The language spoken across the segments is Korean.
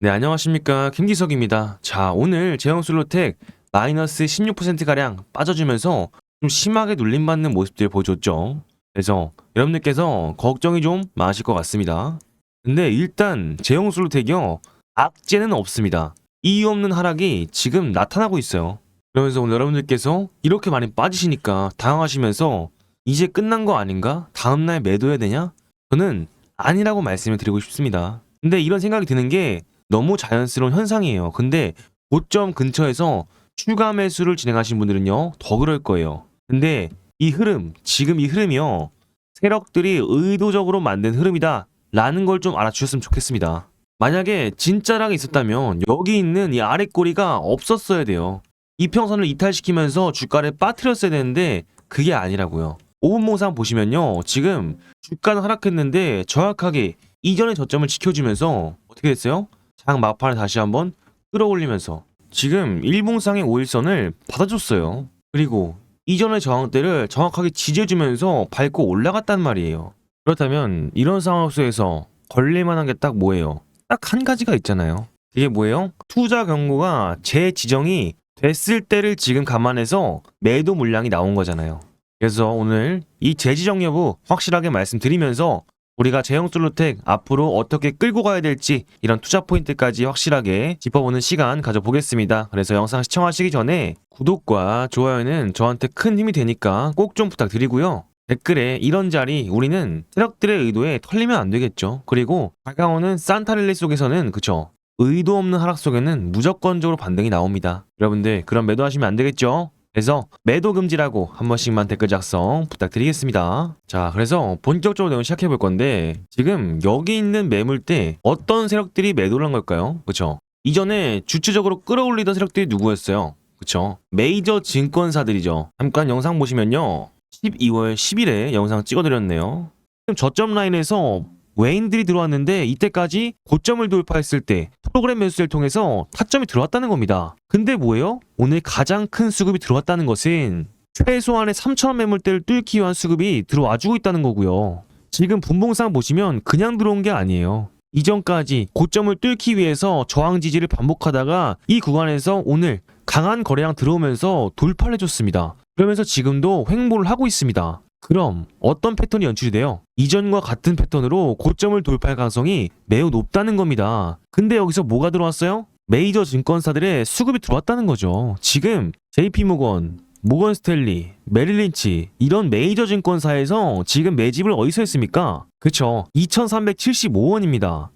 네, 안녕하십니까. 김기석입니다. 자, 오늘 제형솔로텍 마이너스 16%가량 빠져주면서 좀 심하게 눌림받는 모습들 보여줬죠. 그래서 여러분들께서 걱정이 좀 많으실 것 같습니다. 근데 일단 제형솔로텍이요, 악재는 없습니다. 이유 없는 하락이 지금 나타나고 있어요. 그러면서 오늘 여러분들께서 이렇게 많이 빠지시니까 당황하시면서 이제 끝난 거 아닌가? 다음날 매도해야 되냐? 저는 아니라고 말씀을 드리고 싶습니다. 근데 이런 생각이 드는 게 너무 자연스러운 현상이에요. 근데 고점 근처에서 추가 매수를 진행하신 분들은요, 더 그럴 거예요. 근데 이 흐름, 지금 이 흐름이요, 세력들이 의도적으로 만든 흐름이다 라는 걸 좀 알아주셨으면 좋겠습니다. 만약에 진짜랑이 있었다면 여기 있는 이 아래 꼬리가 없었어야 돼요. 이평선을 이탈시키면서 주가를 빠뜨렸어야 되는데 그게 아니라고요. 5분 모상 보시면요, 지금 주가는 하락했는데 정확하게 이전의 저점을 지켜주면서 어떻게 됐어요? 장 막판을 다시 한번 끌어올리면서 지금 일봉상의 5일선을 받아줬어요. 그리고 이전의 저항대를 정확하게 지지해주면서 밟고 올라갔단 말이에요. 그렇다면 이런 상황 속에서 걸릴만한 게 딱 뭐예요? 딱 한 가지가 있잖아요. 이게 뭐예요? 투자 경고가 재지정이 됐을 때를 지금 감안해서 매도 물량이 나온 거잖아요. 그래서 오늘 이 재지정 여부 확실하게 말씀드리면서 우리가 제형솔로텍 앞으로 어떻게 끌고 가야 될지 이런 투자 포인트까지 확실하게 짚어보는 시간 가져보겠습니다. 그래서 영상 시청하시기 전에 구독과 좋아요는 저한테 큰 힘이 되니까 꼭 좀 부탁드리고요. 댓글에 이런 자리 우리는 세력들의 의도에 털리면 안 되겠죠. 그리고 다가오는 산타랠리 속에서는 그쵸, 의도 없는 하락 속에는 무조건적으로 반등이 나옵니다. 여러분들 그럼 매도하시면 안 되겠죠? 그래서 매도 금지라고 한 번씩만 댓글 작성 부탁드리겠습니다. 자, 그래서 본격적으로 내용 시작해 볼 건데 지금 여기 있는 매물대 어떤 세력들이 매도를 한 걸까요? 그쵸? 이전에 주체적으로 끌어올리던 세력들이 누구였어요? 그쵸? 메이저 증권사들이죠. 잠깐 영상 보시면요, 12월 10일에 영상 찍어드렸네요. 지금 저점 라인에서 외인들이 들어왔는데 이때까지 고점을 돌파했을 때 프로그램 매수세를 통해서 타점이 들어왔다는 겁니다. 근데 뭐예요? 오늘 가장 큰 수급이 들어왔다는 것은 최소한의 3,000원 매물대를 뚫기 위한 수급이 들어와주고 있다는 거고요. 지금 분봉상 보시면 그냥 들어온 게 아니에요. 이전까지 고점을 뚫기 위해서 저항 지지를 반복하다가 이 구간에서 오늘 강한 거래량 들어오면서 돌파를 해줬습니다. 그러면서 지금도 횡보를 하고 있습니다. 그럼 어떤 패턴이 연출이 돼요? 이전과 같은 패턴으로 고점을 돌파할 가능성이 매우 높다는 겁니다. 근데 여기서 뭐가 들어왔어요? 메이저 증권사들의 수급이 들어왔다는 거죠. 지금 JP모건, 모건스탠리, 메릴린치 이런 메이저 증권사에서 지금 매집을 어디서 했습니까? 그쵸, 2375원입니다.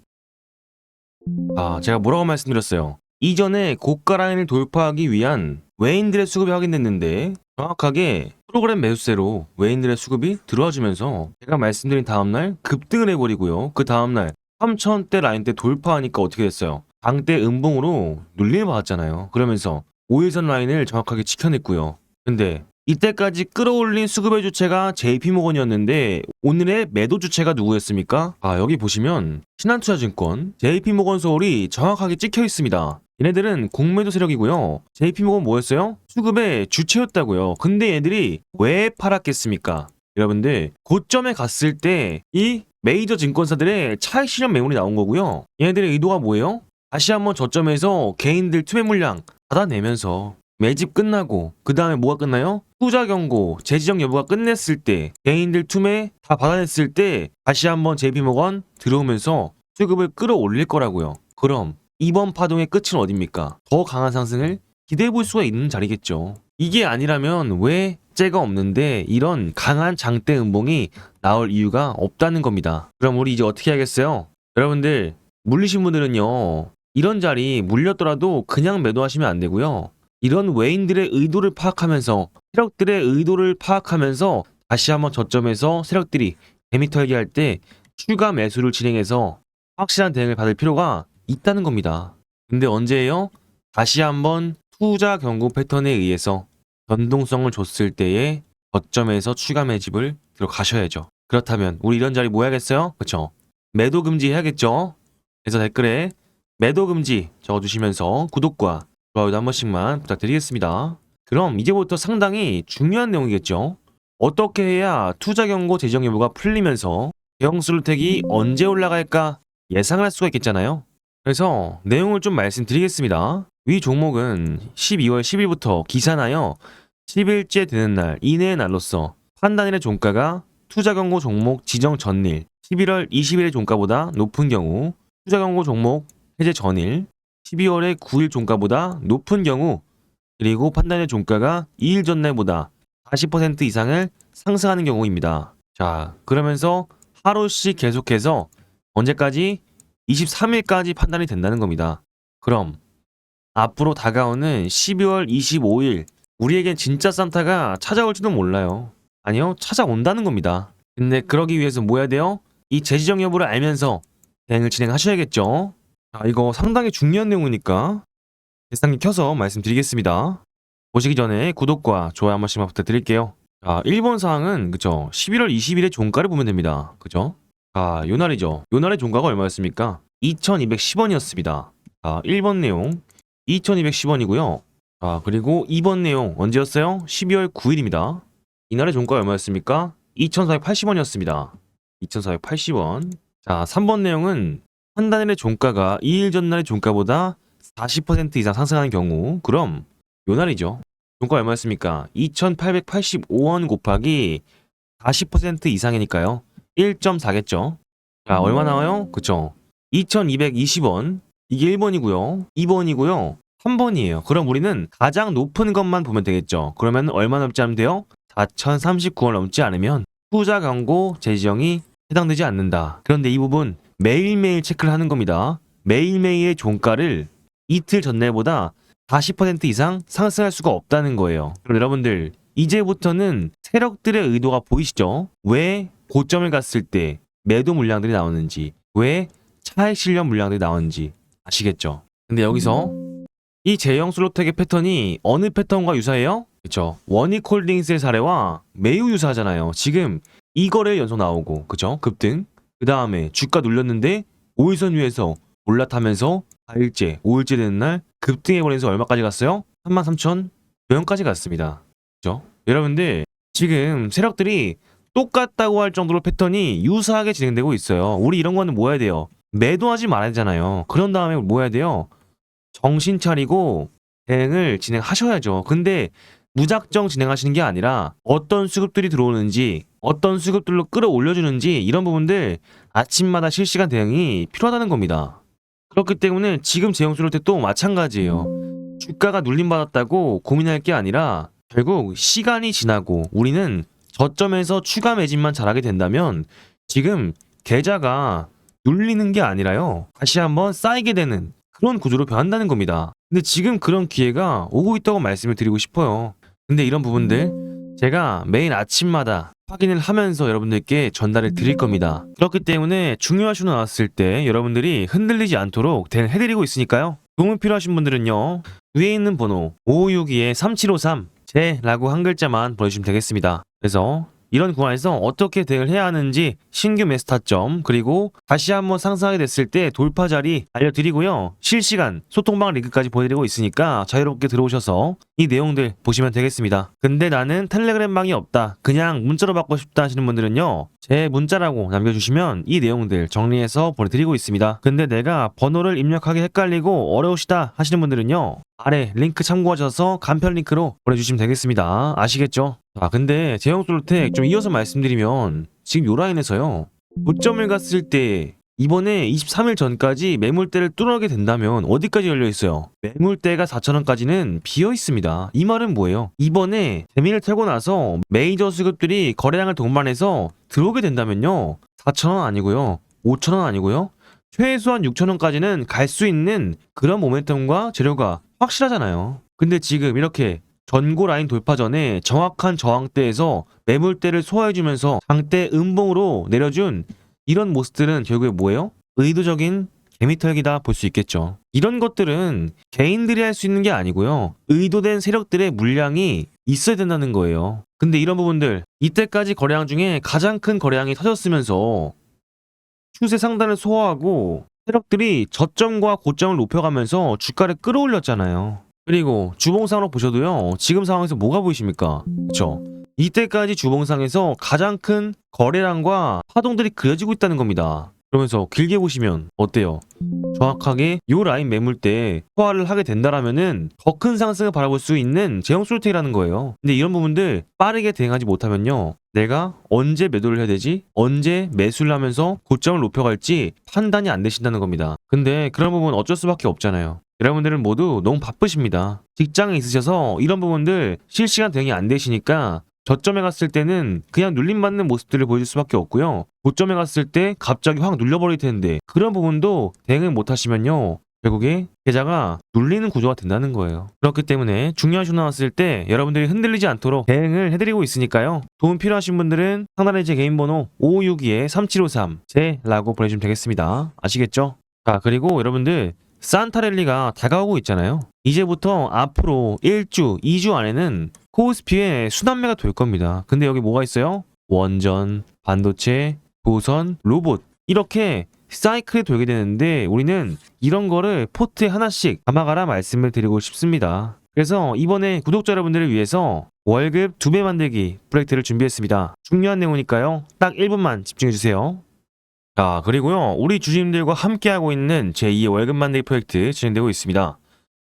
제가 뭐라고 말씀드렸어요? 이전에 고가 라인을 돌파하기 위한 외인들의 수급이 확인됐는데 정확하게 프로그램 매수세로 외인들의 수급이 들어와주면서 제가 말씀드린 다음날 급등을 해버리고요. 그 다음날 3,000원대 라인대 돌파하니까 어떻게 됐어요? 강대 음봉으로 눌림을 받았잖아요. 그러면서 5일선 라인을 정확하게 지켜냈고요. 근데 이때까지 끌어올린 수급의 주체가 JP모건이었는데 오늘의 매도 주체가 누구였습니까? 여기 보시면 신한투자증권, JP모건 서울이 정확하게 찍혀 있습니다. 얘네들은 공매도 세력이고요. JP모건 뭐였어요? 수급의 주체였다고요. 근데 얘들이 왜 팔았겠습니까? 여러분들 고점에 갔을 때 이 메이저 증권사들의 차익 실현 매물이 나온 거고요. 얘네들의 의도가 뭐예요? 다시 한번 저점에서 개인들 투매 물량 받아내면서 매집 끝나고 그 다음에 뭐가 끝나요? 투자 경고, 재지정 여부가 끝냈을 때 개인들 투매 다 받아냈을 때 다시 한번 JP모건 들어오면서 수급을 끌어올릴 거라고요. 그럼 이번 파동의 끝은 어딥니까? 더 강한 상승을 기대해 볼 수가 있는 자리겠죠. 이게 아니라면 왜 째가 없는데 이런 강한 장대 음봉이 나올 이유가 없다는 겁니다. 그럼 우리 이제 어떻게 하겠어요? 여러분들 물리신 분들은요, 이런 자리 물렸더라도 그냥 매도하시면 안 되고요. 이런 외인들의 의도를 파악하면서 세력들의 의도를 파악하면서 다시 한번 저점에서 세력들이 데미털기 할 때 추가 매수를 진행해서 확실한 대응을 받을 필요가 있다는 겁니다. 근데 언제예요? 다시 한번 투자 경고 패턴에 의해서 변동성을 줬을 때에 저점에서 추가 매집을 들어가셔야죠. 그렇다면 우리 이런 자리 뭐 해야겠어요? 그쵸? 매도 금지 해야겠죠? 그래서 댓글에 매도 금지 적어주시면서 구독과 좋아요도 한 번씩만 부탁드리겠습니다. 그럼 이제부터 상당히 중요한 내용이겠죠? 어떻게 해야 투자 경고 재정 여부가 풀리면서 제형솔로텍이 언제 올라갈까 예상을 할 수가 있겠잖아요. 그래서 내용을 좀 말씀드리겠습니다. 위 종목은 12월 10일부터 기산하여 10일째 되는 날 이내의 날로서 판단일의 종가가 투자 경고 종목 지정 전일 11월 20일의 종가보다 높은 경우, 투자 경고 종목 해제 전일 12월의 9일 종가보다 높은 경우, 그리고 판단일 종가가 2일 전날보다 40% 이상을 상승하는 경우입니다. 자, 그러면서 하루씩 계속해서 언제까지? 23일까지 판단이 된다는 겁니다. 그럼 앞으로 다가오는 12월 25일 우리에겐 진짜 산타가 찾아올지도 몰라요. 아니요, 찾아온다는 겁니다. 근데 그러기 위해서 뭐 해야 돼요? 이 재지정 여부를 알면서 대응을 진행하셔야겠죠. 자, 이거 상당히 중요한 내용이니까 계산기 켜서 말씀드리겠습니다. 보시기 전에 구독과 좋아요 한 번씩만 부탁드릴게요. 자, 1번 사항은 그죠? 11월 20일의 종가를 보면 됩니다. 그죠? 자, 요 날이죠. 요 날의 종가가 얼마였습니까? 2210원이었습니다. 자, 1번 내용 2210원이고요. 자, 그리고 2번 내용 언제였어요? 12월 9일입니다. 이날의 종가가 얼마였습니까? 2480원이었습니다. 2480원. 자, 3번 내용은 한 단일의 종가가 2일 전날의 종가보다 40% 이상 상승하는 경우, 그럼 요 날이죠. 종가 얼마였습니까? 2885원 곱하기 40% 이상이니까요. 1.4겠죠. 자, 얼마 나와요? 그쵸? 2220원. 이게 1번이고요. 2번이고요. 3번이에요. 그럼 우리는 가장 높은 것만 보면 되겠죠. 그러면 얼마 넘지 않으면 돼요? 4039원 넘지 않으면 투자 광고 재지정이 해당되지 않는다. 그런데 이 부분 매일매일 체크를 하는 겁니다. 매일매일의 종가를 이틀 전날보다 40% 이상 상승할 수가 없다는 거예요. 그럼 여러분들 이제부터는 세력들의 의도가 보이시죠? 왜 고점을 갔을 때 매도 물량들이 나오는지, 왜 차익 실현 물량들이 나오는지 아시겠죠? 근데 여기서 이 제형 슬로텍의 패턴이 어느 패턴과 유사해요? 그쵸? 원익홀딩스의 사례와 매우 유사하잖아요. 지금 이 거래 연속 나오고, 그죠? 급등. 그 다음에 주가 눌렸는데 5일선 위에서 올라타면서 4일째, 5일째 되는 날 급등해버리면서 얼마까지 갔어요? 33,000원까지 갔습니다. 그죠? 여러분들 지금 세력들이 똑같다고 할 정도로 패턴이 유사하게 진행되고 있어요. 우리 이런 거는 뭐 해야 돼요? 매도하지 말아야 되잖아요. 그런 다음에 뭐 해야 돼요? 정신 차리고 대응을 진행하셔야죠. 근데 무작정 진행하시는 게 아니라 어떤 수급들이 들어오는지, 어떤 수급들로 끌어올려주는지 이런 부분들 아침마다 실시간 대응이 필요하다는 겁니다. 그렇기 때문에 지금 제형슬로텍도 마찬가지예요. 주가가 눌림받았다고 고민할 게 아니라 결국 시간이 지나고 우리는 저점에서 추가 매집만 잘하게 된다면 지금 계좌가 눌리는 게 아니라요. 다시 한번 쌓이게 되는 그런 구조로 변한다는 겁니다. 근데 지금 그런 기회가 오고 있다고 말씀을 드리고 싶어요. 근데 이런 부분들 제가 매일 아침마다 확인을 하면서 여러분들께 전달을 드릴 겁니다. 그렇기 때문에 중요한 신호 나왔을 때 여러분들이 흔들리지 않도록 대응해드리고 있으니까요. 도움이 필요하신 분들은요. 위에 있는 번호 5562-3753 제라고 한 글자만 보내주시면 되겠습니다. 그래서 이런 구간에서 어떻게 대응을 해야 하는지 신규 매수 타점 그리고 다시 한번 상승하게 됐을 때 돌파 자리 알려드리고요. 실시간 소통방 링크까지 보내드리고 있으니까 자유롭게 들어오셔서 이 내용들 보시면 되겠습니다. 근데 나는 텔레그램 방이 없다. 그냥 문자로 받고 싶다 하시는 분들은요. 제 문자라고 남겨주시면 이 내용들 정리해서 보내드리고 있습니다. 근데 내가 번호를 입력하기 헷갈리고 어려우시다 하시는 분들은요. 아래 링크 참고하셔서 간편 링크로 보내주시면 되겠습니다. 아시겠죠? 아, 근데 제형솔로텍 좀 이어서 말씀드리면 지금 요 라인에서요. 고점을 갔을 때 이번에 23일 전까지 매물대를 뚫어가게 된다면 어디까지 열려 있어요? 매물대가 4,000원까지는 비어 있습니다. 이 말은 뭐예요? 이번에 재미를 털고 나서 메이저 수급들이 거래량을 동반해서 들어오게 된다면요. 4,000원 아니고요. 5,000원 아니고요. 최소한 6,000원까지는 갈 수 있는 그런 모멘텀과 재료가 확실하잖아요. 근데 지금 이렇게 전고 라인 돌파 전에 정확한 저항대에서 매물대를 소화해주면서 장대 음봉으로 내려준 이런 모습들은 결국에 뭐예요? 의도적인 개미털기다 볼 수 있겠죠. 이런 것들은 개인들이 할 수 있는 게 아니고요. 의도된 세력들의 물량이 있어야 된다는 거예요. 근데 이런 부분들 이때까지 거래량 중에 가장 큰 거래량이 터졌으면서 추세 상단을 소화하고 세력들이 저점과 고점을 높여가면서 주가를 끌어올렸잖아요. 그리고 주봉상으로 보셔도요. 지금 상황에서 뭐가 보이십니까? 그쵸? 이때까지 주봉상에서 가장 큰 거래량과 파동들이 그려지고 있다는 겁니다. 그러면서 길게 보시면 어때요? 정확하게 요 라인 매물 때 소화를 하게 된다라면은 더 큰 상승을 바라볼 수 있는 제형 솔직이라는 거예요. 근데 이런 부분들 빠르게 대응하지 못하면요, 내가 언제 매도를 해야 되지? 언제 매수를 하면서 고점을 높여갈지 판단이 안 되신다는 겁니다. 근데 그런 부분 어쩔 수밖에 없잖아요. 여러분들은 모두 너무 바쁘십니다. 직장에 있으셔서 이런 부분들 실시간 대응이 안 되시니까 저점에 갔을 때는 그냥 눌림받는 모습들을 보여줄 수밖에 없고요. 고점에 갔을 때 갑자기 확 눌려버릴 텐데 그런 부분도 대응을 못 하시면요, 결국에 계좌가 눌리는 구조가 된다는 거예요. 그렇기 때문에 중요한 신호 나왔을 때 여러분들이 흔들리지 않도록 대응을 해드리고 있으니까요. 도움 필요하신 분들은 상단에 제 개인 번호 5562-3753 제라고 보내주시면 되겠습니다. 아시겠죠? 자, 그리고 여러분들 산타랠리가 다가오고 있잖아요. 이제부터 앞으로 1주, 2주 안에는 코스피에 순환매가 될 겁니다. 근데 여기 뭐가 있어요? 원전, 반도체, 도선, 로봇 이렇게 사이클이 돌게 되는데 우리는 이런 거를 포트에 하나씩 담아가라 말씀을 드리고 싶습니다. 그래서 이번에 구독자 여러분들을 위해서 월급 2배 만들기 프로젝트를 준비했습니다. 중요한 내용이니까요. 딱 1분만 집중해주세요. 자, 그리고요, 우리 주주님들과 함께하고 있는 제2의 월급 만들기 프로젝트 진행되고 있습니다.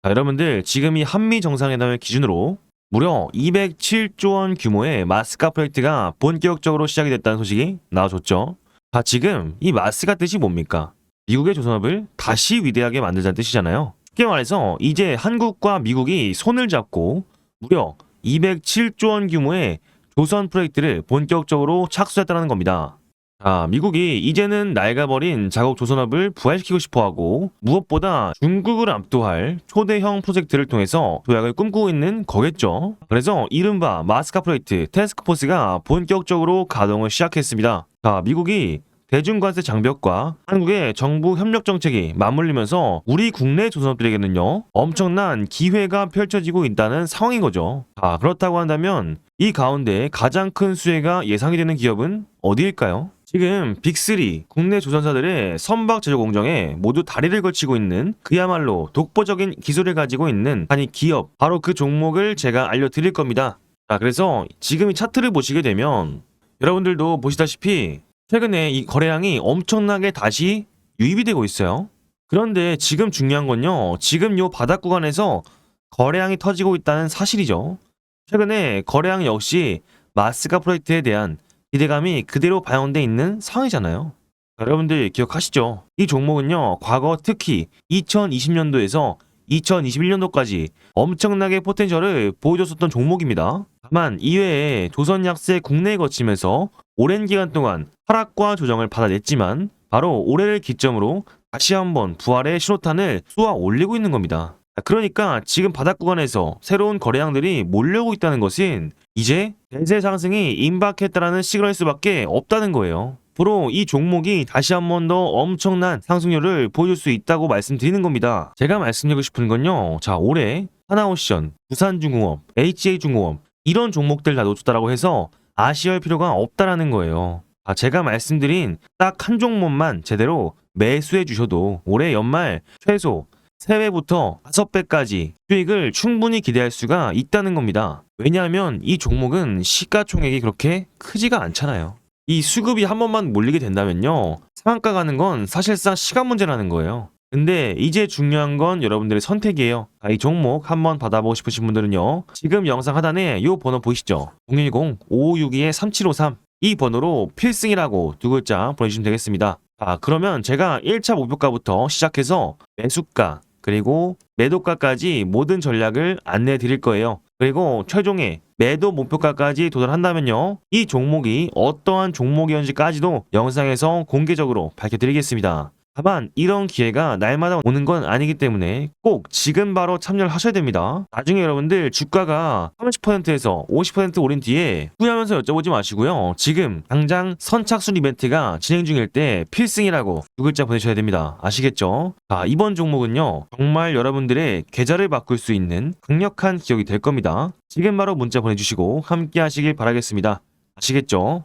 자, 여러분들 지금 이 한미 정상회담을 기준으로 무려 207조 원 규모의 마스카 프로젝트가 본격적으로 시작이 됐다는 소식이 나와줬죠. 자, 지금 이 마스카 뜻이 뭡니까? 미국의 조선업을 다시 위대하게 만들자는 뜻이잖아요. 쉽게 말해서 이제 한국과 미국이 손을 잡고 무려 207조 원 규모의 조선 프로젝트를 본격적으로 착수했다는 겁니다. 자, 미국이 이제는 낡아버린 자국 조선업을 부활시키고 싶어하고 무엇보다 중국을 압도할 초대형 프로젝트를 통해서 도약을 꿈꾸고 있는 거겠죠. 그래서 이른바 마스카 프로젝트 태스크포스가 본격적으로 가동을 시작했습니다. 자, 미국이 대중관세 장벽과 한국의 정부 협력 정책이 맞물리면서 우리 국내 조선업들에게는요, 엄청난 기회가 펼쳐지고 있다는 상황인 거죠. 자, 그렇다고 한다면 이 가운데 가장 큰 수혜가 예상이 되는 기업은 어디일까요? 지금 빅3 국내 조선사들의 선박 제조 공정에 모두 다리를 걸치고 있는 그야말로 독보적인 기술을 가지고 있는 한 기업, 바로 그 종목을 제가 알려드릴 겁니다. 자, 그래서 지금 이 차트를 보시게 되면 여러분들도 보시다시피 최근에 이 거래량이 엄청나게 다시 유입이 되고 있어요. 그런데 지금 중요한 건요, 지금 요 바닥 구간에서 거래량이 터지고 있다는 사실이죠. 최근에 거래량 역시 마스카 프로젝트에 대한 기대감이 그대로 반영돼 있는 상황이잖아요. 여러분들 기억하시죠? 이 종목은요, 과거 특히 2020년도에서 2021년도까지 엄청나게 포텐셜을 보여줬었던 종목입니다. 다만 이외에 조선약세 국내에 거치면서 오랜 기간 동안 하락과 조정을 받아냈지만 바로 올해를 기점으로 다시 한번 부활의 신호탄을 쏘아 올리고 있는 겁니다. 그러니까 지금 바닥 구간에서 새로운 거래량들이 몰려오고 있다는 것은 이제 대세 상승이 임박했다라는 시그널일 수밖에 없다는 거예요. 앞으로 이 종목이 다시 한 번 더 엄청난 상승률을 보여줄 수 있다고 말씀드리는 겁니다. 제가 말씀드리고 싶은 건요, 자, 올해 하나오션, 두산중공업, HA중공업 이런 종목들 다 놓쳤다라고 해서 아쉬워할 필요가 없다라는 거예요. 제가 말씀드린 딱 한 종목만 제대로 매수해 주셔도 올해 연말 최소 3배부터 5배까지 수익을 충분히 기대할 수가 있다는 겁니다. 왜냐하면 이 종목은 시가총액이 그렇게 크지가 않잖아요. 이 수급이 한 번만 몰리게 된다면요, 상한가 가는 건 사실상 시간 문제라는 거예요. 근데 이제 중요한 건 여러분들의 선택이에요. 이 종목 한번 받아보고 싶으신 분들은요, 지금 영상 하단에 이 번호 보이시죠? 010-5562-3753 이 번호로 필승이라고 2글자 보내주시면 되겠습니다. 그러면 제가 1차 목표가부터 시작해서 매수가 그리고 매도가까지 모든 전략을 안내해 드릴 거예요. 그리고 최종의 매도 목표가까지 도달한다면요, 이 종목이 어떠한 종목이었는지까지도 영상에서 공개적으로 밝혀드리겠습니다. 다만 이런 기회가 날마다 오는 건 아니기 때문에 꼭 지금 바로 참여를 하셔야 됩니다. 나중에 여러분들 주가가 30%에서 50% 오른 뒤에 후회하면서 여쭤보지 마시고요, 지금 당장 선착순 이벤트가 진행 중일 때 필승이라고 2글자 보내셔야 됩니다. 아시겠죠? 이번 종목은요, 정말 여러분들의 계좌를 바꿀 수 있는 강력한 기억이 될 겁니다. 지금 바로 문자 보내주시고 함께 하시길 바라겠습니다. 아시겠죠?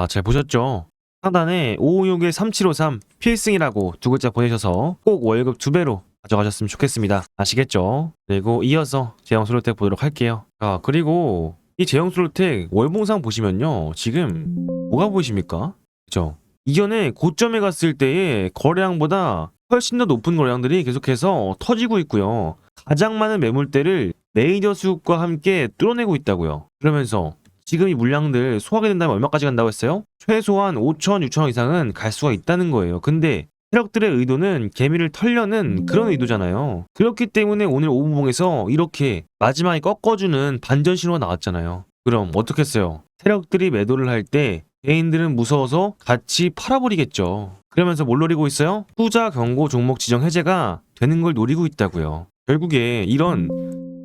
잘 보셨죠? 상단에 5561-3753 필승이라고 2글자 보내셔서 꼭 월급 2배로 가져가셨으면 좋겠습니다. 아시겠죠? 그리고 이어서 제형솔로텍 보도록 할게요. 그리고 이 제형솔로텍 월봉상 보시면요, 지금 뭐가 보이십니까? 그죠? 이전에 고점에 갔을 때의 거래량보다 훨씬 더 높은 거래량들이 계속해서 터지고 있고요. 가장 많은 매물대를 메이저 수급과 함께 뚫어내고 있다고요. 그러면서 지금 이 물량들 소화하게 된다면 얼마까지 간다고 했어요? 최소한 5천, 6천원 이상은 갈 수가 있다는 거예요. 근데 세력들의 의도는 개미를 털려는 그런 의도잖아요. 그렇기 때문에 오늘 오분봉에서 이렇게 마지막에 꺾어주는 반전 신호가 나왔잖아요. 그럼 어떻게 했어요? 세력들이 매도를 할 때 개인들은 무서워서 같이 팔아버리겠죠. 그러면서 뭘 노리고 있어요? 투자 경고 종목 지정 해제가 되는 걸 노리고 있다고요. 결국에 이런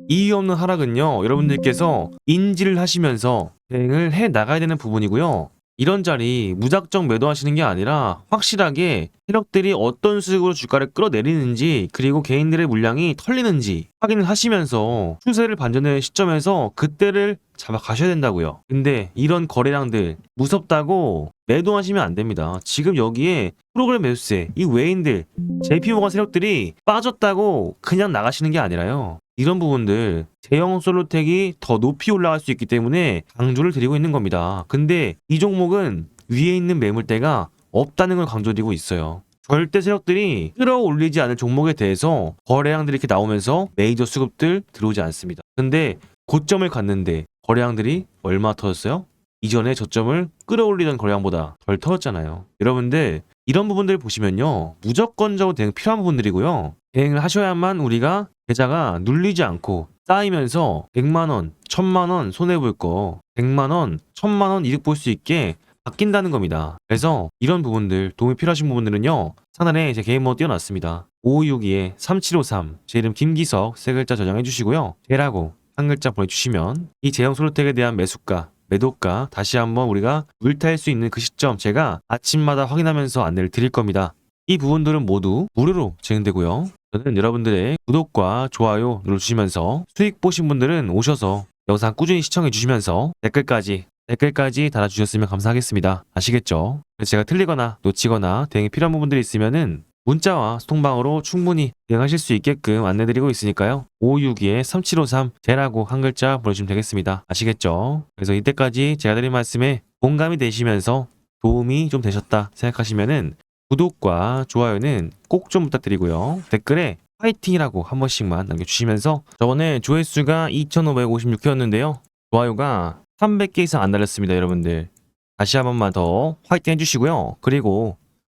이유 없는 하락은요, 여러분들께서 인지를 하시면서 대응을 해 나가야 되는 부분이고요. 이런 자리 무작정 매도하시는 게 아니라 확실하게 세력들이 어떤 수익으로 주가를 끌어내리는지, 그리고 개인들의 물량이 털리는지 확인을 하시면서 추세를 반전되는 시점에서 그때를 잡아 가셔야 된다고요. 근데 이런 거래량들 무섭다고 매도하시면 안 됩니다. 지금 여기에 프로그램 매수세, 이 외인들, JP모건 세력들이 빠졌다고 그냥 나가시는 게 아니라요. 이런 부분들 제형 솔로텍이 더 높이 올라갈 수 있기 때문에 강조를 드리고 있는 겁니다. 근데 이 종목은 위에 있는 매물대가 없다는 걸 강조드리고 있어요. 절대 세력들이 끌어올리지 않을 종목에 대해서 거래량들이 이렇게 나오면서 메이저 수급들 들어오지 않습니다. 근데 고점을 갔는데 거래량들이 얼마 터졌어요? 이전에 저점을 끌어올리던 거래량보다 덜 터졌잖아요. 여러분들 이런 부분들 보시면요, 무조건적으로 대응 필요한 부분들이고요. 대응을 하셔야만 우리가 계좌가 눌리지 않고 쌓이면서 100만원, 1000만원 손해볼 거 100만원, 1000만원 이득 볼 수 있게 바뀐다는 겁니다. 그래서 이런 부분들 도움이 필요하신 부분들은요, 상단에 제 개인 번호 띄워놨습니다. 5562에 3753, 제 이름 김기석, 세 글자 저장해 주시고요. 제라고 한 글자 보내주시면 이 제형 솔로텍에 대한 매수가, 매도가 다시 한번 우리가 물탈 수 있는 그 시점 제가 아침마다 확인하면서 안내를 드릴 겁니다. 이 부분들은 모두 무료로 진행되고요. 저는 여러분들의 구독과 좋아요 눌러주시면서 수익 보신 분들은 오셔서 영상 꾸준히 시청해 주시면서 댓글까지 달아주셨으면 감사하겠습니다. 아시겠죠? 그래서 제가 틀리거나 놓치거나 대응이 필요한 부분들이 있으면은 문자와 소통방으로 충분히 대응하실 수 있게끔 안내드리고 있으니까요. 562에 3753 제라고 한 글자 보내주시면 되겠습니다. 아시겠죠? 그래서 이때까지 제가 드린 말씀에 공감이 되시면서 도움이 좀 되셨다 생각하시면은 구독과 좋아요는 꼭 좀 부탁드리고요. 댓글에 화이팅이라고 한 번씩만 남겨주시면서 저번에 조회수가 2556회였는데요. 좋아요가 300개 이상 안 달렸습니다, 여러분들. 다시 한 번만 더 화이팅 해주시고요. 그리고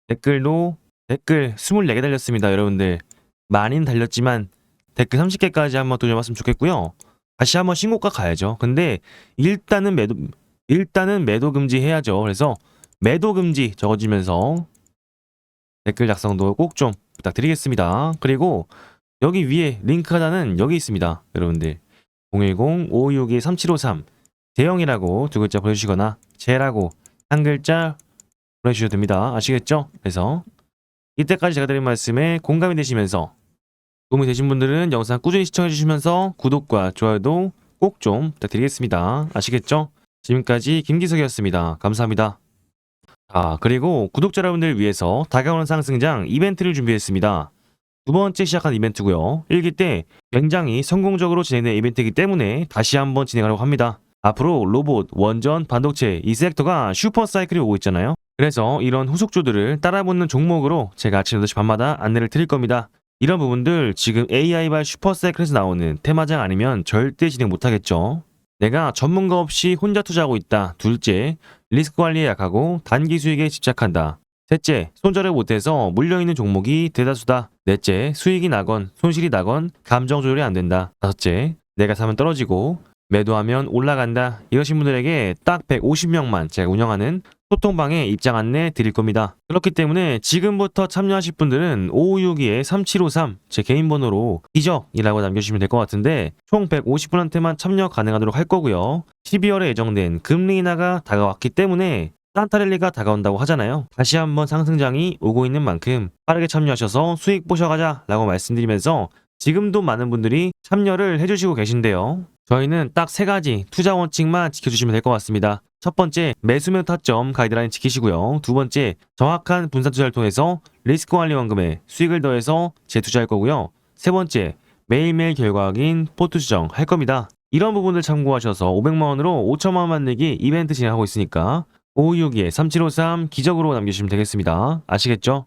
댓글도 댓글 24개 달렸습니다, 여러분들. 많이는 달렸지만 댓글 30개까지 한번 도전해봤으면 좋겠고요. 다시 한번 신고가 가야죠. 근데 일단은 매도 금지 해야죠. 그래서 매도 금지 적어주면서 댓글 작성도 꼭 좀 부탁드리겠습니다. 그리고 여기 위에 링크 하나는 여기 있습니다, 여러분들. 010-562-3753 제형이라고 두 글자 보내주시거나 제라고 한 글자 보내주셔도 됩니다. 아시겠죠? 그래서 이때까지 제가 드린 말씀에 공감이 되시면서 도움이 되신 분들은 영상 꾸준히 시청해 주시면서 구독과 좋아요도 꼭 좀 부탁드리겠습니다. 아시겠죠? 지금까지 김기석이었습니다. 감사합니다. 그리고 구독자 여러분들을 위해서 다가오는 상승장 이벤트를 준비했습니다. 두 번째 시작한 이벤트고요. 1기 때 굉장히 성공적으로 진행된 이벤트이기 때문에 다시 한번 진행하려고 합니다. 앞으로 로봇, 원전, 반도체 이 섹터가 슈퍼 사이클이 오고 있잖아요. 그래서 이런 후속주들을 따라붙는 종목으로 제가 아침 8시 반마다 안내를 드릴 겁니다. 이런 부분들 지금 AI발 슈퍼 사이클에서 나오는 테마장 아니면 절대 진행 못하겠죠. 내가 전문가 없이 혼자 투자하고 있다. 둘째, 리스크 관리에 약하고 단기 수익에 집착한다. 셋째, 손절을 못해서 물려있는 종목이 대다수다. 넷째, 수익이 나건 손실이 나건 감정 조절이 안 된다. 다섯째, 내가 사면 떨어지고 매도하면 올라간다. 이러신 분들에게 딱 150명만 제가 운영하는 소통방에 입장 안내 드릴 겁니다. 그렇기 때문에 지금부터 참여하실 분들은 5562에 3753 제 개인 번호로 기적이라고 남겨주시면 될 것 같은데 총 150분한테만 참여 가능하도록 할 거고요. 12월에 예정된 금리 인하가 다가왔기 때문에 산타랠리가 다가온다고 하잖아요. 다시 한번 상승장이 오고 있는 만큼 빠르게 참여하셔서 수익 보셔가자 라고 말씀드리면서 지금도 많은 분들이 참여를 해주시고 계신데요. 저희는 딱 3가지 투자 원칙만 지켜주시면 될 것 같습니다. 첫 번째, 매수면 타점 가이드라인 지키시고요. 두 번째, 정확한 분산 투자를 통해서 리스크 관리 원금에 수익을 더해서 재투자할 거고요. 세 번째, 매일매일 결과 확인 포트 수정 할 겁니다. 이런 부분을 참고하셔서 500만원으로 5천만원 만들기 이벤트 진행하고 있으니까 5262-3753 기적으로 남겨주시면 되겠습니다. 아시겠죠?